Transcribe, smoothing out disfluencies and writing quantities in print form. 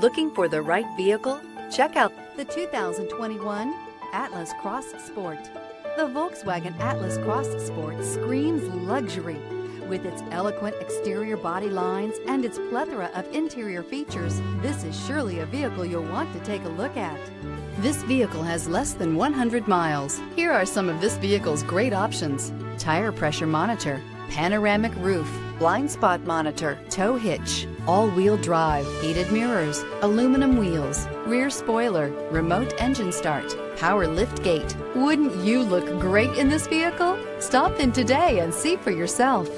Looking for the right vehicle? Check out the 2021 Atlas Cross Sport. The Volkswagen Atlas Cross Sport screams luxury. With its eloquent exterior body lines and its plethora of interior features, this is surely a vehicle you'll want to take a look at. This vehicle has less than 100 miles. Here are some of this vehicle's great options: tire pressure monitor, panoramic roof, blind spot monitor, tow hitch, all-wheel drive, heated mirrors, aluminum wheels, rear spoiler, remote engine start, power lift gate. Wouldn't you look great in this vehicle? Stop in today and see for yourself.